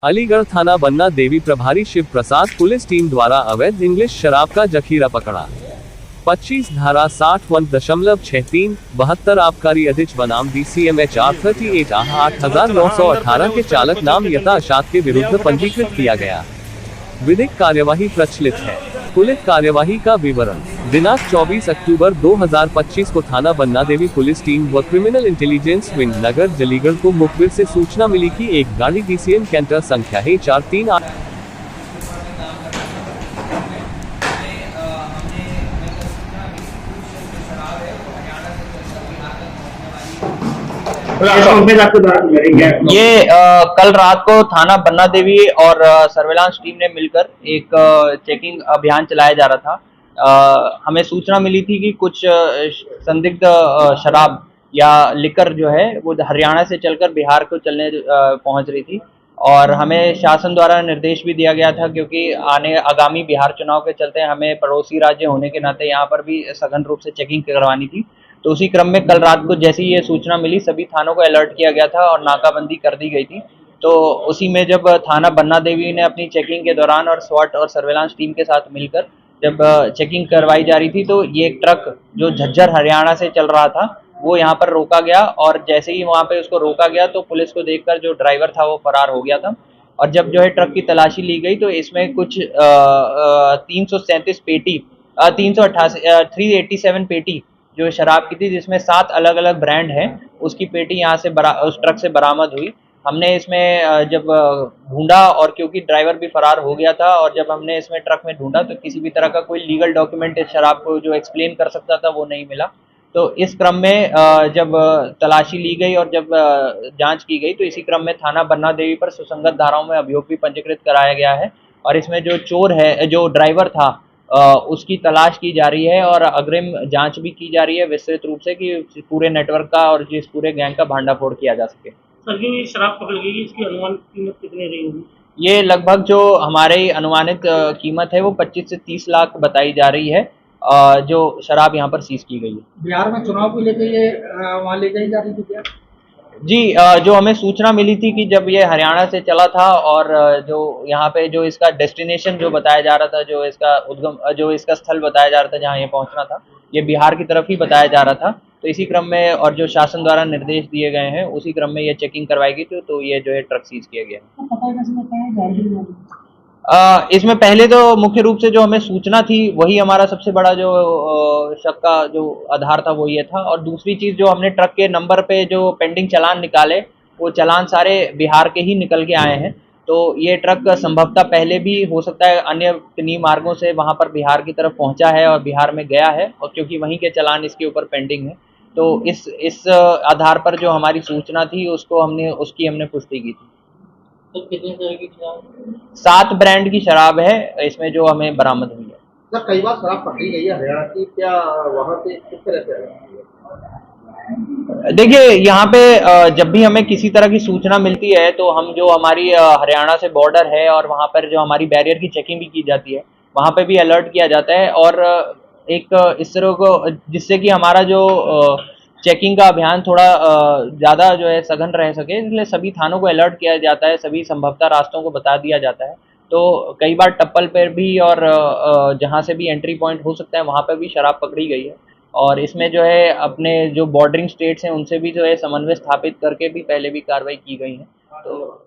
अलीगढ़ थाना बन्ना देवी प्रभारी शिव प्रसाद police team द्वारा अवैध इंग्लिश शराब का जखीरा पकड़ा। 25 धारा 60(1.63) 72 आबकारी अधिच बनाम DCMH R38 8918 के चालक नाम यथा अशात के विरुद्ध पंजीकृत किया गया। विधिक कार्यवाही प्रचलित है। पुलिस कार्यवाही का विवरण। दिनांक 24 अक्टूबर 2025 को थाना बन्ना देवी पुलिस टीम व क्रिमिनल इंटेलिजेंस विंग नगर जलीगढ़ को मुखबिर से सूचना मिली कि एक गाड़ी DCM कैंटर संख्या H438 ये कल रात को थाना बन्ना देवी और सर्वेलांस टीम ने मिलकर एक चेकिंग अभियान चलाया जा रहा था। हमें सूचना मिली थी कि कुछ संदिग्ध शराब या लिकर जो है वो हरियाणा से चलकर बिहार को चलने पहुंच रही थी और हमें शासन द्वारा निर्देश भी दिया गया था, क्योंकि आगामी बिहार चुनाव के चलते हमें पड़ोसी राज्य होने के नाते यहाँ पर भी सघन रूप से चेकिंग करवानी थी। तो उसी क्रम में कल रात को जैसे ही ये सूचना मिली सभी थानों को अलर्ट किया गया था और नाकाबंदी कर दी गई थी। तो उसी में जब थाना बन्ना देवी ने अपनी चेकिंग के दौरान और स्वाट और सर्वेलांस टीम के साथ मिलकर जब चेकिंग करवाई जा रही थी तो ये एक ट्रक जो झज्जर हरियाणा से चल रहा था वो यहाँ पर रोका गया और जैसे ही वहाँ पे उसको रोका गया तो पुलिस को देखकर जो ड्राइवर था वो फरार हो गया था। और जब जो है ट्रक की तलाशी ली गई तो इसमें कुछ 337 पेटी 387 पेटी जो शराब की थी, जिसमें 7 अलग अलग ब्रांड हैं, उसकी पेटी यहाँ से उस ट्रक से बरामद हुई। हमने इसमें जब ढूंढा और क्योंकि ड्राइवर भी फरार हो गया था और जब हमने इसमें ट्रक में ढूंढा तो किसी भी तरह का कोई लीगल डॉक्यूमेंट इस शराब को जो एक्सप्लेन कर सकता था वो नहीं मिला। तो इस क्रम में जब तलाशी ली गई और जब जांच की गई तो इसी क्रम में थाना बन्ना देवी पर सुसंगत धाराओं में अभियोग भी पंजीकृत कराया गया है और इसमें जो चोर है, जो ड्राइवर था, उसकी तलाश की जा रही है और अग्रिम जांच भी की जा रही है विस्तृत रूप से कि पूरे नेटवर्क का और जिस पूरे गैंग का भांडाफोड़ किया जा सके। सर, ये शराब पकड़ गई, इसकी अनुमानित कीमत कितनी रही होगी? ये लगभग जो हमारी अनुमानित कीमत है वो 25 से 30 लाख बताई जा रही है जो शराब यहाँ पर सीज की गई है। बिहार में चुनाव को लेकर ये वहाँ ले जाई जा रही थी क्या? जी, जो हमें सूचना मिली थी कि जब ये हरियाणा से चला था और जो यहाँ पे जो इसका डेस्टिनेशन जो बताया जा रहा था, जो इसका उद्गम, जो इसका स्थल बताया जा रहा था जहाँ ये पहुँचना था, ये बिहार की तरफ ही बताया जा रहा था। तो इसी क्रम में और जो शासन द्वारा निर्देश दिए गए हैं उसी क्रम में ये चेकिंग करवाई गई थी, तो ये जो है ट्रक सीज किया गया है। इसमें पहले तो मुख्य रूप से जो हमें सूचना थी वही हमारा सबसे बड़ा जो शक का जो आधार था वो ये था, और दूसरी चीज जो हमने ट्रक के नंबर पे जो पेंडिंग चालान निकाले वो चालान सारे बिहार के ही निकल के आए हैं। तो ये ट्रक संभवतः पहले भी हो सकता है अन्य किन्हीं मार्गों से वहां पर बिहार की तरफ पहुंचा है और बिहार में गया है, और क्योंकि वहीं के चालान इसके ऊपर पेंडिंग है तो इस आधार पर जो हमारी सूचना थी उसकी हमने पुष्टि की थी। तो कितने तरह की शराब? 7 ब्रांड की शराब है इसमें जो हमें बरामद हुई है। सर, कई बार शराब पकड़ी गई है हरियाणा की, क्या वहाँ से किस तरह से है? देखिए, यहाँ पे जब भी हमें किसी तरह की सूचना मिलती है तो हम जो हमारी हरियाणा से बॉर्डर है और वहाँ पर जो हमारी बैरियर की चेकिंग भी की जाती है वहाँ पे भी अलर्ट किया जाता है और एक इस तरह को जिससे कि हमारा जो चेकिंग का अभियान थोड़ा ज़्यादा जो है सघन रह सके, इसलिए सभी थानों को अलर्ट किया जाता है, सभी संभवतः रास्तों को बता दिया जाता है। तो कई बार टप्पल पर भी और जहाँ से भी एंट्री पॉइंट हो सकता है वहाँ पर भी शराब पकड़ी गई है और इसमें जो है अपने जो बॉर्डरिंग स्टेट्स हैं उनसे भी जो है समन्वय स्थापित करके भी पहले भी कार्रवाई की गई है। तो